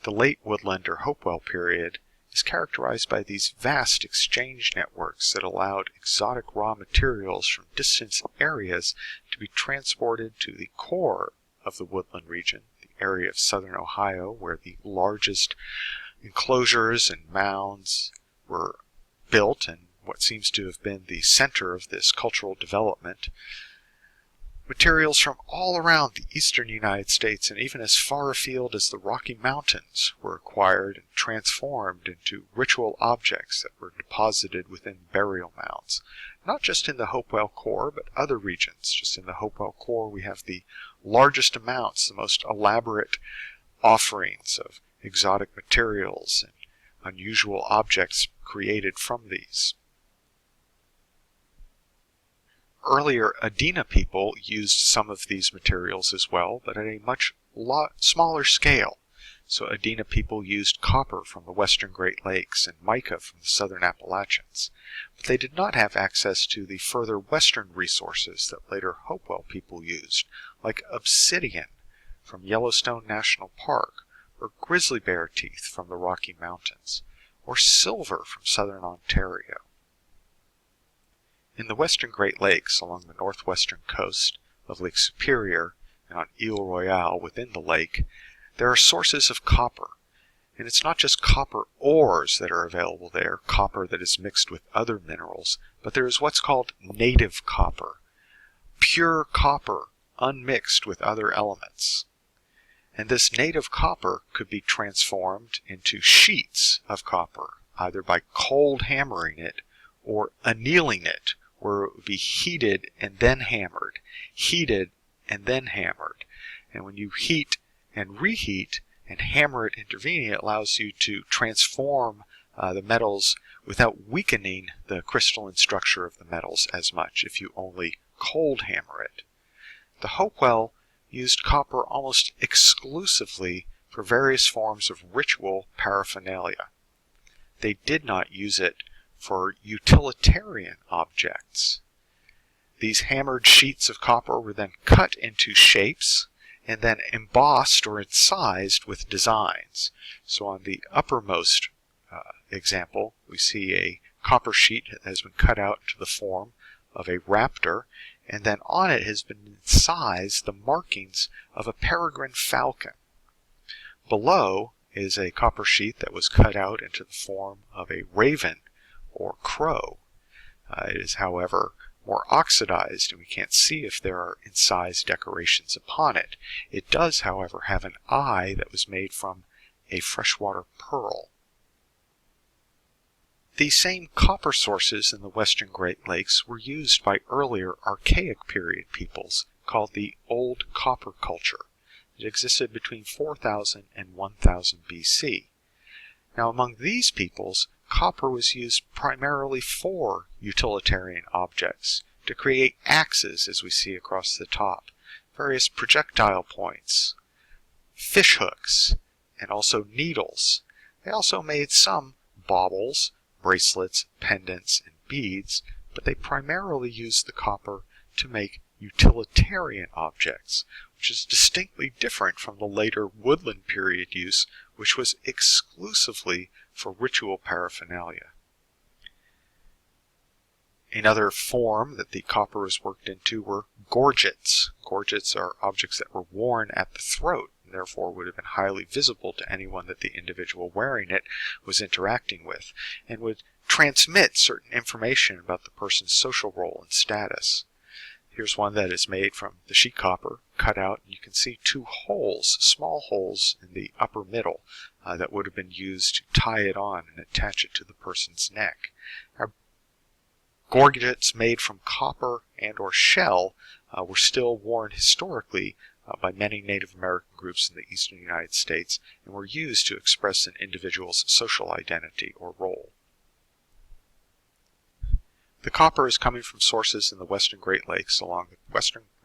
The late Woodland or Hopewell period is characterized by these vast exchange networks that allowed exotic raw materials from distant areas to be transported to the core of the woodland region, the area of southern Ohio where the largest enclosures and mounds were built and what seems to have been the center of this cultural development. Materials from all around the eastern United States and even as far afield as the Rocky Mountains were acquired and transformed into ritual objects that were deposited within burial mounds. Not just in the Hopewell core, but other regions. Just in the Hopewell core we have the largest amounts, the most elaborate offerings of exotic materials and unusual objects created from these. Earlier Adena people used some of these materials as well, but at a much smaller scale. So Adena people used copper from the western Great Lakes and mica from the southern Appalachians. But they did not have access to the further western resources that later Hopewell people used, like obsidian from Yellowstone National Park, or grizzly bear teeth from the Rocky Mountains, or silver from southern Ontario. In the western Great Lakes along the northwestern coast of Lake Superior and on Ile Royale within the lake, there are sources of copper. And it's not just copper ores that are available there, copper that is mixed with other minerals, but there is what's called native copper, pure copper unmixed with other elements. And this native copper could be transformed into sheets of copper, either by cold hammering it or annealing it, where it would be heated and then hammered, heated and then hammered. And when you heat and reheat and hammer it intervening, it allows you to transform the metals without weakening the crystalline structure of the metals as much if you only cold hammer it. The Hopewell used copper almost exclusively for various forms of ritual paraphernalia. They did not use it for utilitarian objects. These hammered sheets of copper were then cut into shapes and then embossed or incised with designs. So on the uppermost example, we see a copper sheet that has been cut out into the form of a raptor, and then on it has been incised the markings of a peregrine falcon. Below is a copper sheet that was cut out into the form of a raven or crow. It is, however, more oxidized, and we can't see if there are incised decorations upon it. It does, however, have an eye that was made from a freshwater pearl. These same copper sources in the western Great Lakes were used by earlier Archaic period peoples called the Old Copper Culture. It existed between 4000 and 1000 BC. Now, among these peoples, copper was used primarily for utilitarian objects, to create axes, as we see across the top, various projectile points, fish hooks, and also needles. They also made some baubles, bracelets, pendants, and beads, but they primarily used the copper to make utilitarian objects, which is distinctly different from the later Woodland period use, which was exclusively for ritual paraphernalia. Another form that the copper was worked into were gorgets. Gorgets are objects that were worn at the throat, and therefore would have been highly visible to anyone that the individual wearing it was interacting with, and would transmit certain information about the person's social role and status. Here's one that is made from the sheet copper, cut out, and you can see two holes, small holes in the upper middle that would have been used to tie it on and attach it to the person's neck. Now, gorgets made from copper and or shell were still worn historically by many Native American groups in the eastern United States and were used to express an individual's social identity or role. The copper is coming from sources in the western Great Lakes along the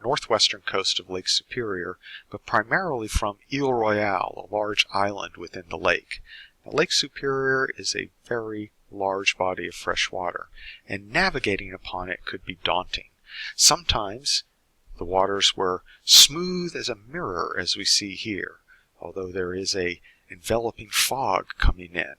northwestern coast of Lake Superior, but primarily from Ile Royale, a large island within the lake. Now, Lake Superior is a very large body of fresh water, and navigating upon it could be daunting. Sometimes the waters were smooth as a mirror, as we see here, although there is a enveloping fog coming in.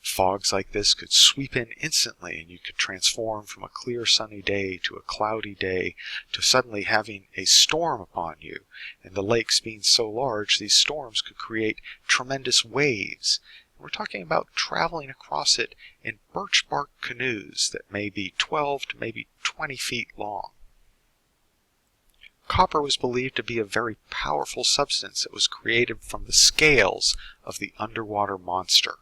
Fogs like this could sweep in instantly, and you could transform from a clear sunny day to a cloudy day to suddenly having a storm upon you. And the lakes being so large, these storms could create tremendous waves. We're talking about traveling across it in birch bark canoes that may be 12 to maybe 20 feet long. Copper was believed to be a very powerful substance that was created from the scales of the underwater monster.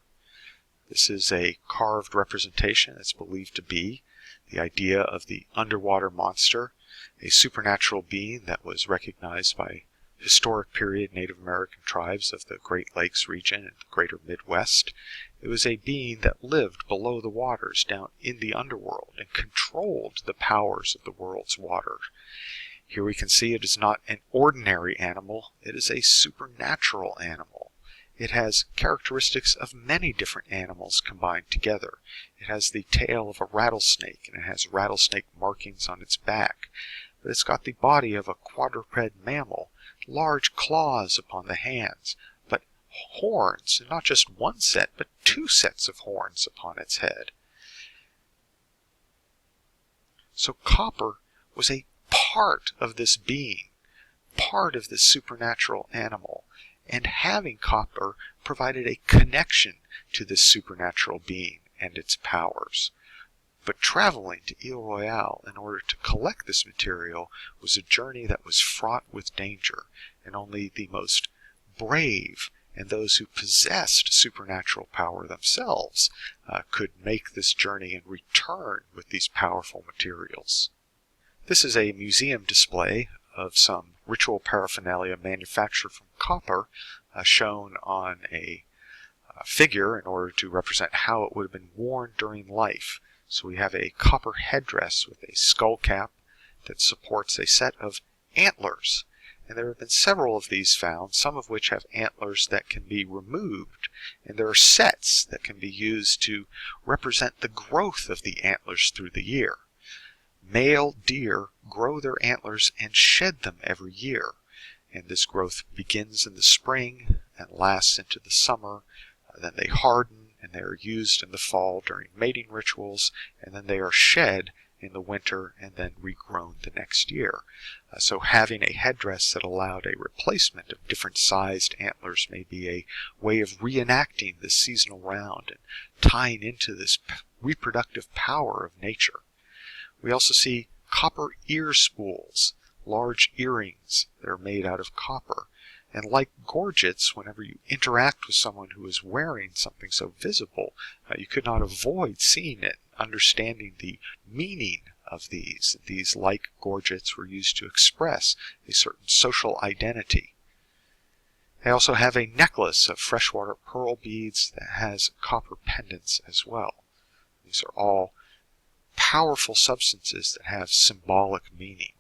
This is a carved representation that's believed to be the idea of the underwater monster, a supernatural being that was recognized by historic period Native American tribes of the Great Lakes region and the greater Midwest. It was a being that lived below the waters down in the underworld and controlled the powers of the world's water. Here we can see it is not an ordinary animal, it is a supernatural animal. It has characteristics of many different animals combined together. It has the tail of a rattlesnake, and it has rattlesnake markings on its back. But it's got the body of a quadruped mammal, large claws upon the hands, but horns, and not just one set, but 2 sets of horns upon its head. So copper was a part of this being, part of this supernatural animal. And having copper provided a connection to this supernatural being and its powers. But traveling to Ile Royale in order to collect this material was a journey that was fraught with danger, and only the most brave and those who possessed supernatural power themselves could make this journey and return with these powerful materials. This is a museum display of some ritual paraphernalia manufactured from copper, shown on a figure in order to represent how it would have been worn during life. So we have a copper headdress with a skull cap that supports a set of antlers. And there have been several of these found, some of which have antlers that can be removed. And there are sets that can be used to represent the growth of the antlers through the year. Male deer grow their antlers and shed them every year, and this growth begins in the spring and lasts into the summer. Then they harden and they are used in the fall during mating rituals, and then they are shed in the winter and then regrown the next year. So having a headdress that allowed a replacement of different sized antlers may be a way of reenacting this seasonal round and tying into this reproductive power of nature. We also see copper ear spools, large earrings that are made out of copper. And like gorgets, whenever you interact with someone who is wearing something so visible, you could not avoid seeing it, understanding the meaning of these. These, like gorgets, were used to express a certain social identity. They also have a necklace of freshwater pearl beads that has copper pendants as well. These are all powerful substances that have symbolic meaning.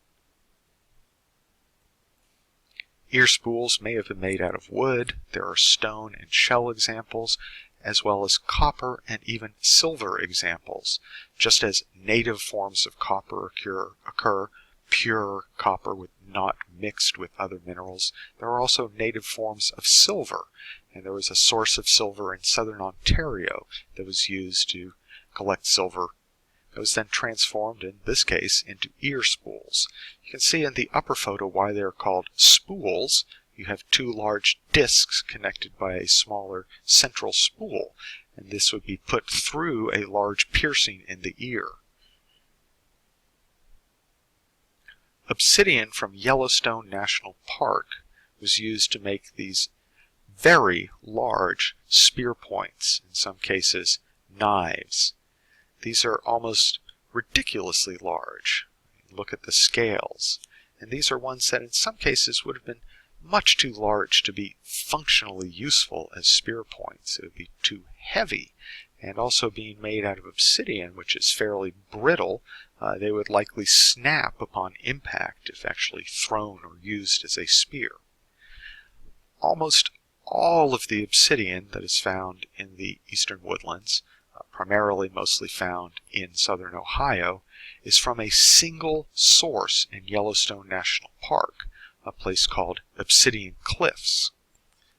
Ear spools may have been made out of wood. There are stone and shell examples, as well as copper and even silver examples. Just as native forms of copper occur pure copper not mixed with other minerals, there are also native forms of silver. And there was a source of silver in southern Ontario that was used to collect silver. It was then transformed, in this case, into ear spools. You can see in the upper photo why they're called spools. You have 2 large discs connected by a smaller central spool, and this would be put through a large piercing in the ear. Obsidian from Yellowstone National Park was used to make these very large spear points, in some cases knives. These are almost ridiculously large. Look at the scales. And these are ones that in some cases would have been much too large to be functionally useful as spear points. It would be too heavy. And also being made out of obsidian, which is fairly brittle, they would likely snap upon impact if actually thrown or used as a spear. Almost all of the obsidian that is found in the eastern woodlands, primarily mostly found in southern Ohio, is from a single source in Yellowstone National Park, a place called Obsidian Cliffs.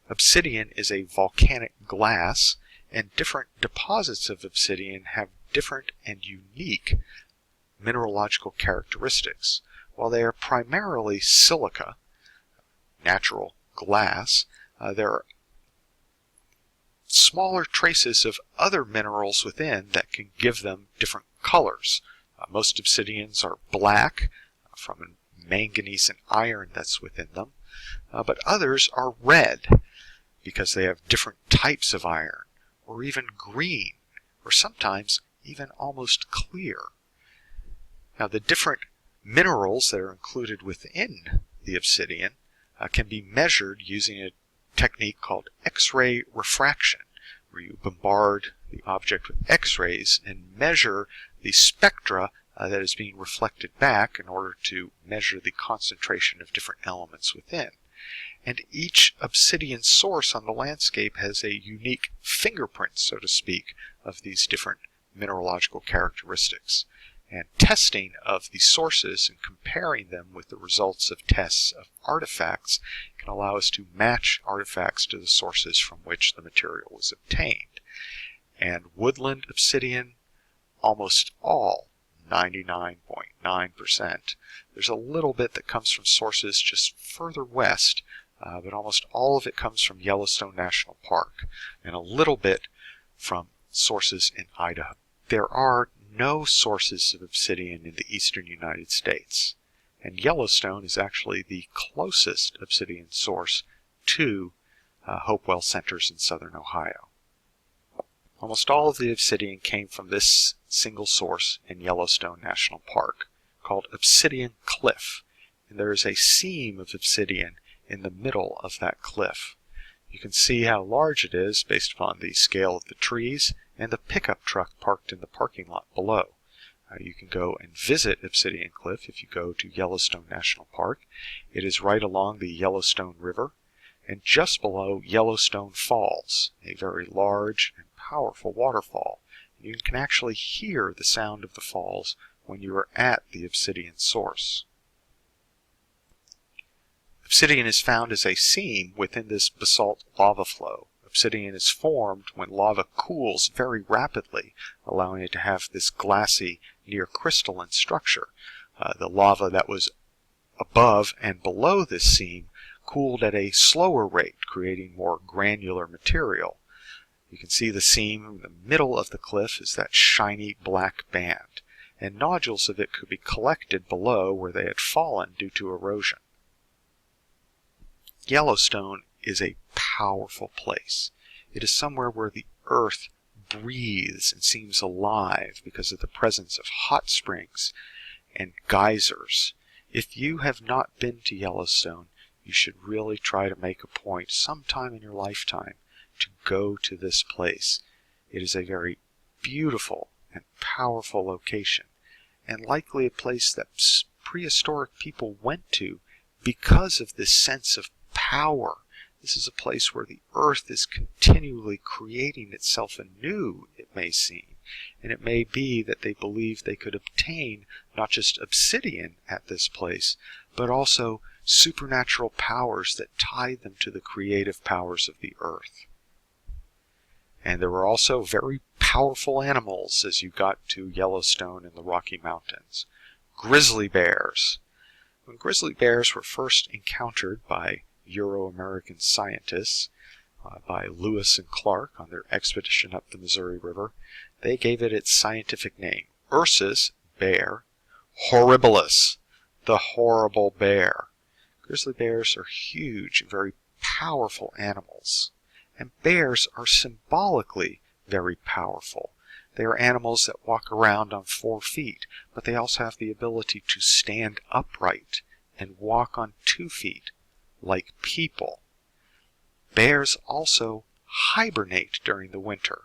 Obsidian is a volcanic glass, and different deposits of obsidian have different and unique mineralogical characteristics. While they are primarily silica, natural glass, there are smaller traces of other minerals within that can give them different colors. Most obsidians are black from manganese and iron that's within them, but others are red because they have different types of iron, or even green, or sometimes even almost clear. Now, the different minerals that are included within the obsidian can be measured using a technique called X-ray refraction, where you bombard the object with X-rays and measure the spectra that is being reflected back in order to measure the concentration of different elements within. And each obsidian source on the landscape has a unique fingerprint, so to speak, of these different mineralogical characteristics. And testing of the sources and comparing them with the results of tests of artifacts can allow us to match artifacts to the sources from which the material was obtained. And woodland obsidian, almost all, 99.9%. There's a little bit that comes from sources just further west, but almost all of it comes from Yellowstone National Park, and a little bit from sources in Idaho. There are no sources of obsidian in the eastern United States, and Yellowstone is actually the closest obsidian source to Hopewell Centers in southern Ohio. Almost all of the obsidian came from this single source in Yellowstone National Park, called Obsidian Cliff, and there is a seam of obsidian in the middle of that cliff. You can see how large it is based upon the scale of the trees and the pickup truck parked in the parking lot below. You can go and visit Obsidian Cliff if you go to Yellowstone National Park. It is right along the Yellowstone River and just below Yellowstone Falls, a very large and powerful waterfall. You can actually hear the sound of the falls when you are at the obsidian source. Obsidian is found as a seam within this basalt lava flow. Obsidian is formed when lava cools very rapidly, allowing it to have this glassy, near crystalline structure. The lava that was above and below this seam cooled at a slower rate, creating more granular material. You can see the seam in the middle of the cliff is that shiny black band, and nodules of it could be collected below where they had fallen due to erosion. Yellowstone is a powerful place. It is somewhere where the earth breathes and seems alive because of the presence of hot springs and geysers. If you have not been to Yellowstone, you should really try to make a point sometime in your lifetime to go to this place. It is a very beautiful and powerful location, and likely a place that prehistoric people went to because of this sense of power. This is a place where the earth is continually creating itself anew, it may seem, and it may be that they believed they could obtain not just obsidian at this place, but also supernatural powers that tied them to the creative powers of the earth. And there were also very powerful animals as you got to Yellowstone in the Rocky Mountains. Grizzly bears. When grizzly bears were first encountered by Euro-American scientists, by Lewis and Clark on their expedition up the Missouri River, they gave it its scientific name, Ursus bear horribilis, the horrible bear. Grizzly bears are huge and very powerful animals, and bears are symbolically very powerful. They are animals that walk around on 4 feet, but they also have the ability to stand upright and walk on 2 feet, like people. Bears also hibernate during the winter.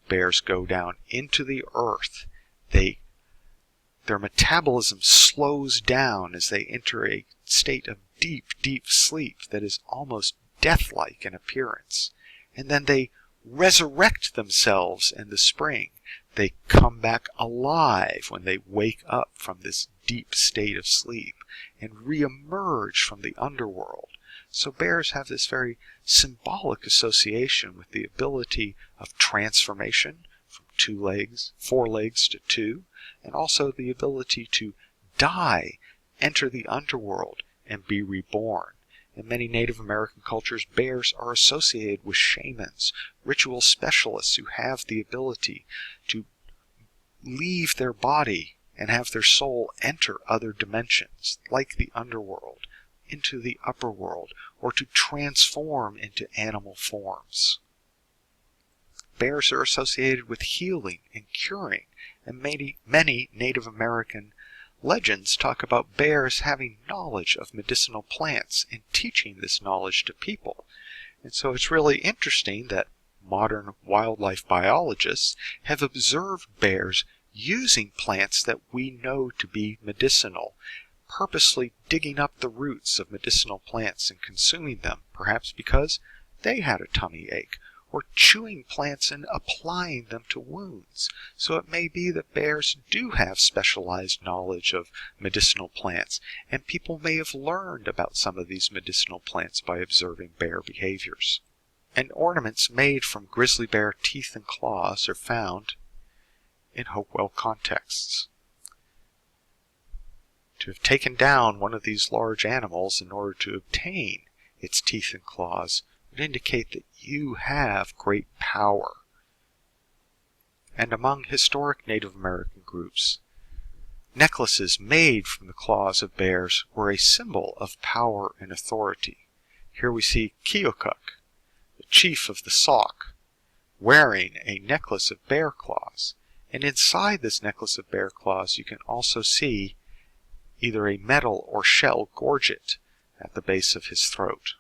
Bears go down into the earth. Their metabolism slows down as they enter a state of deep, deep sleep that is almost death-like in appearance. And then they resurrect themselves in the spring. They come back alive when they wake up from this deep state of sleep and re-emerge from the underworld. So bears have this very symbolic association with the ability of transformation from 4 legs to 2, and also the ability to die, enter the underworld, and be reborn. In many Native American cultures, bears are associated with shamans, ritual specialists who have the ability to leave their body and have their soul enter other dimensions, like the underworld, into the upper world, or to transform into animal forms. Bears are associated with healing and curing, and many Native American legends talk about bears having knowledge of medicinal plants and teaching this knowledge to people. And so it's really interesting that modern wildlife biologists have observed bears using plants that we know to be medicinal, purposely digging up the roots of medicinal plants and consuming them, perhaps because they had a tummy ache, or chewing plants and applying them to wounds. So it may be that bears do have specialized knowledge of medicinal plants, and people may have learned about some of these medicinal plants by observing bear behaviors. And ornaments made from grizzly bear teeth and claws are found in Hopewell contexts. To have taken down one of these large animals in order to obtain its teeth and claws would indicate that you have great power. And among historic Native American groups, necklaces made from the claws of bears were a symbol of power and authority. Here we see Keokuk, the chief of the Sauk, wearing a necklace of bear claws. And inside this necklace of bear claws you can also see either a metal or shell gorget at the base of his throat.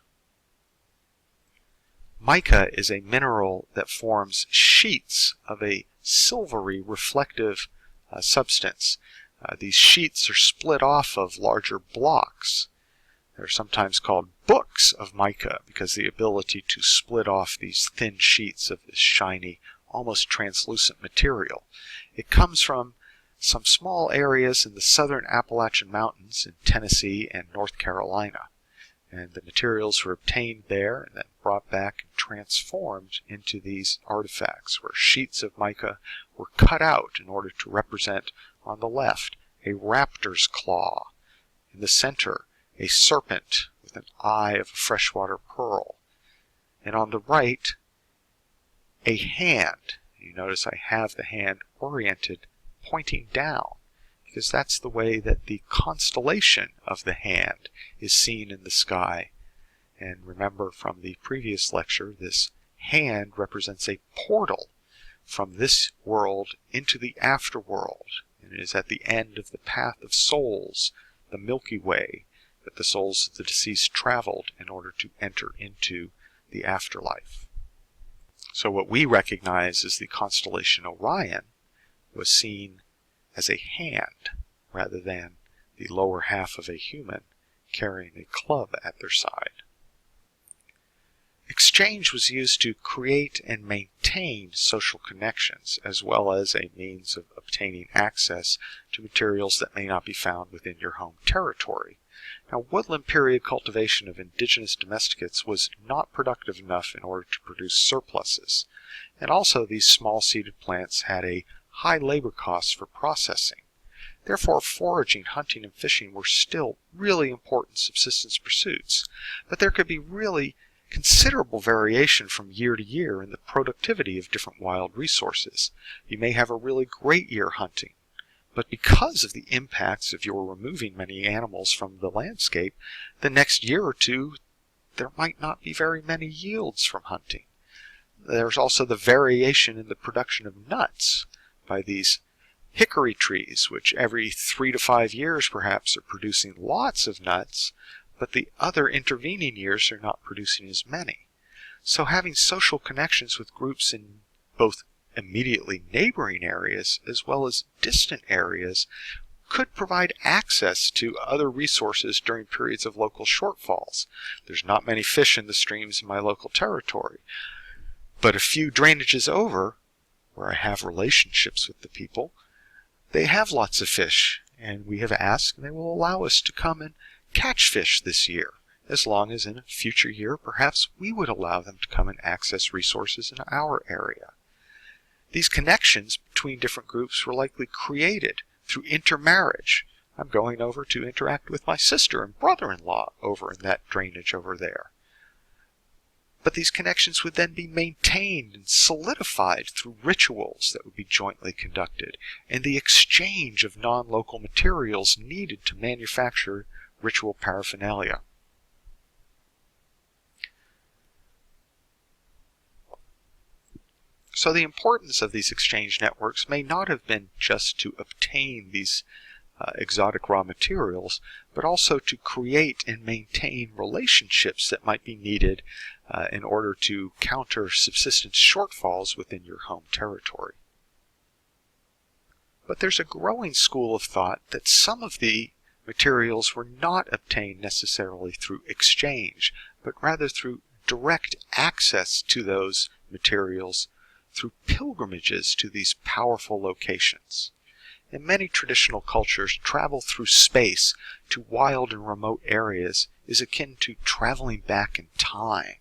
Mica is a mineral that forms sheets of a silvery reflective substance. These sheets are split off of larger blocks. They're sometimes called books of mica because the ability to split off these thin sheets of this shiny, almost translucent material. It comes from some small areas in the southern Appalachian Mountains in Tennessee and North Carolina. And the materials were obtained there and then brought back and transformed into these artifacts, where sheets of mica were cut out in order to represent, on the left, a raptor's claw, in the center, a serpent with an eye of a freshwater pearl, and on the right, a hand. You notice I have the hand oriented, pointing down, because that's the way that the constellation of the hand is seen in the sky. And remember from the previous lecture, this hand represents a portal from this world into the afterworld, and it is at the end of the path of souls, the Milky Way, that the souls of the deceased traveled in order to enter into the afterlife. So what we recognize as the constellation Orion was seen as a hand rather than the lower half of a human carrying a club at their side. Exchange was used to create and maintain social connections, as well as a means of obtaining access to materials that may not be found within your home territory. Now, woodland period cultivation of indigenous domesticates was not productive enough in order to produce surpluses, and also these small-seeded plants had a high labor costs for processing. Therefore, foraging, hunting, and fishing were still really important subsistence pursuits, but there could be really considerable variation from year to year in the productivity of different wild resources. You may have a really great year hunting, but because of the impacts of your removing many animals from the landscape, the next year or two there might not be very many yields from hunting. There's also the variation in the production of nuts by these hickory trees, which every 3 to 5 years perhaps are producing lots of nuts, but the other intervening years are not producing as many. So having social connections with groups in both immediately neighboring areas as well as distant areas could provide access to other resources during periods of local shortfalls. There's not many fish in the streams in my local territory, but a few drainages over, where I have relationships with the people, they have lots of fish, and we have asked, and they will allow us to come and catch fish this year, as long as in a future year perhaps we would allow them to come and access resources in our area. These connections between different groups were likely created through intermarriage. I'm going over to interact with my sister and brother-in-law over in that drainage over there. But these connections would then be maintained and solidified through rituals that would be jointly conducted and the exchange of non-local materials needed to manufacture ritual paraphernalia. So the importance of these exchange networks may not have been just to obtain these exotic raw materials, but also to create and maintain relationships that might be needed in order to counter subsistence shortfalls within your home territory. But there's a growing school of thought that some of the materials were not obtained necessarily through exchange, but rather through direct access to those materials through pilgrimages to these powerful locations. In many traditional cultures, travel through space to wild and remote areas is akin to traveling back in time,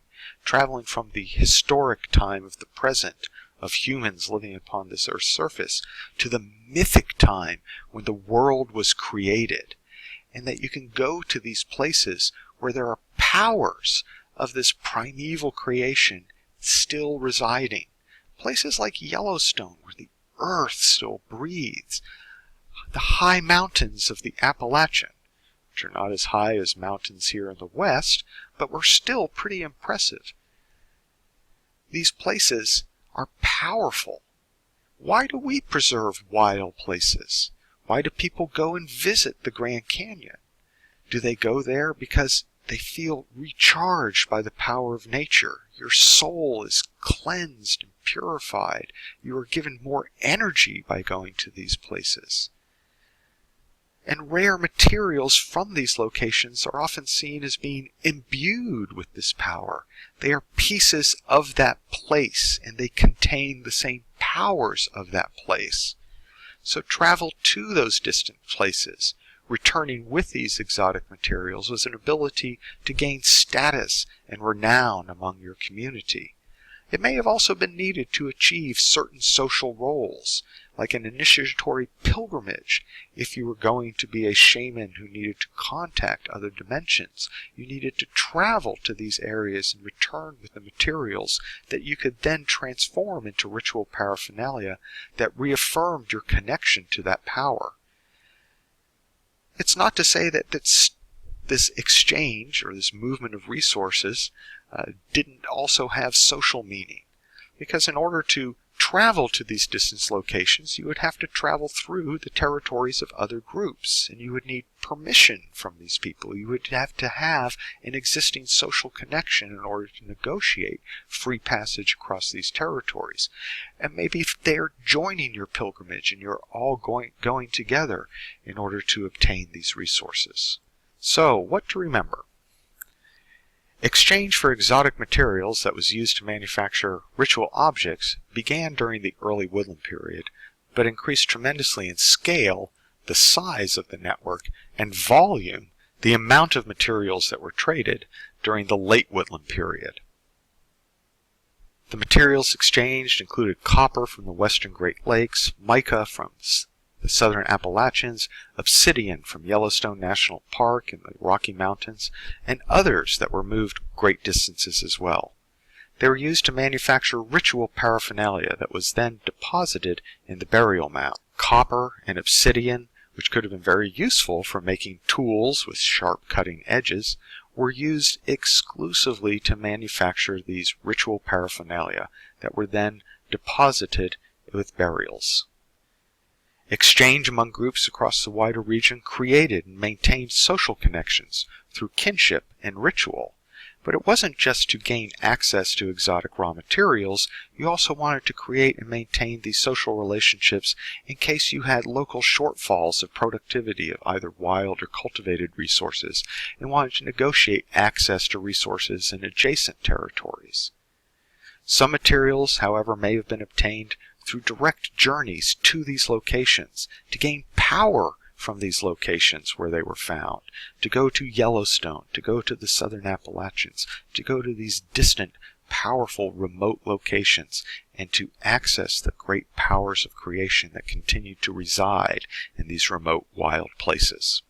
traveling from the historic time of the present of humans living upon this Earth's surface to the mythic time when the world was created, and that you can go to these places where there are powers of this primeval creation still residing. Places like Yellowstone, where the earth still breathes. The high mountains of the Appalachian, which are not as high as mountains here in the West, but were still pretty impressive. These places are powerful. Why do we preserve wild places? Why do people go and visit the Grand Canyon? Do they go there because they feel recharged by the power of nature? Your soul is cleansed and purified. You are given more energy by going to these places. And rare materials from these locations are often seen as being imbued with this power. They are pieces of that place, and they contain the same powers of that place. So travel to those distant places, returning with these exotic materials, was an ability to gain status and renown among your community. It may have also been needed to achieve certain social roles, like an initiatory pilgrimage. If you were going to be a shaman who needed to contact other dimensions, you needed to travel to these areas and return with the materials that you could then transform into ritual paraphernalia that reaffirmed your connection to that power. It's not to say that this exchange or this movement of resources didn't also have social meaning, because in order to travel to these distant locations, you would have to travel through the territories of other groups, and you would need permission from these people. You would have to have an existing social connection in order to negotiate free passage across these territories. And maybe they're joining your pilgrimage and you're all going together in order to obtain these resources. So, what to remember? Exchange for exotic materials that was used to manufacture ritual objects began during the early woodland period, but increased tremendously in scale, the size of the network, and volume, the amount of materials that were traded, during the late woodland period. The materials exchanged included copper from the western Great Lakes, mica from the southern Appalachians, obsidian from Yellowstone National Park and the Rocky Mountains, and others that were moved great distances as well. They were used to manufacture ritual paraphernalia that was then deposited in the burial mound. Copper and obsidian, which could have been very useful for making tools with sharp cutting edges, were used exclusively to manufacture these ritual paraphernalia that were then deposited with burials. Exchange among groups across the wider region created and maintained social connections through kinship and ritual. But it wasn't just to gain access to exotic raw materials. You also wanted to create and maintain these social relationships in case you had local shortfalls of productivity of either wild or cultivated resources, and wanted to negotiate access to resources in adjacent territories. Some materials, however, may have been obtained through direct journeys to these locations to gain power from these locations where they were found, to go to Yellowstone, to go to the Southern Appalachians, to go to these distant, powerful, remote locations, and to access the great powers of creation that continue to reside in these remote, wild places.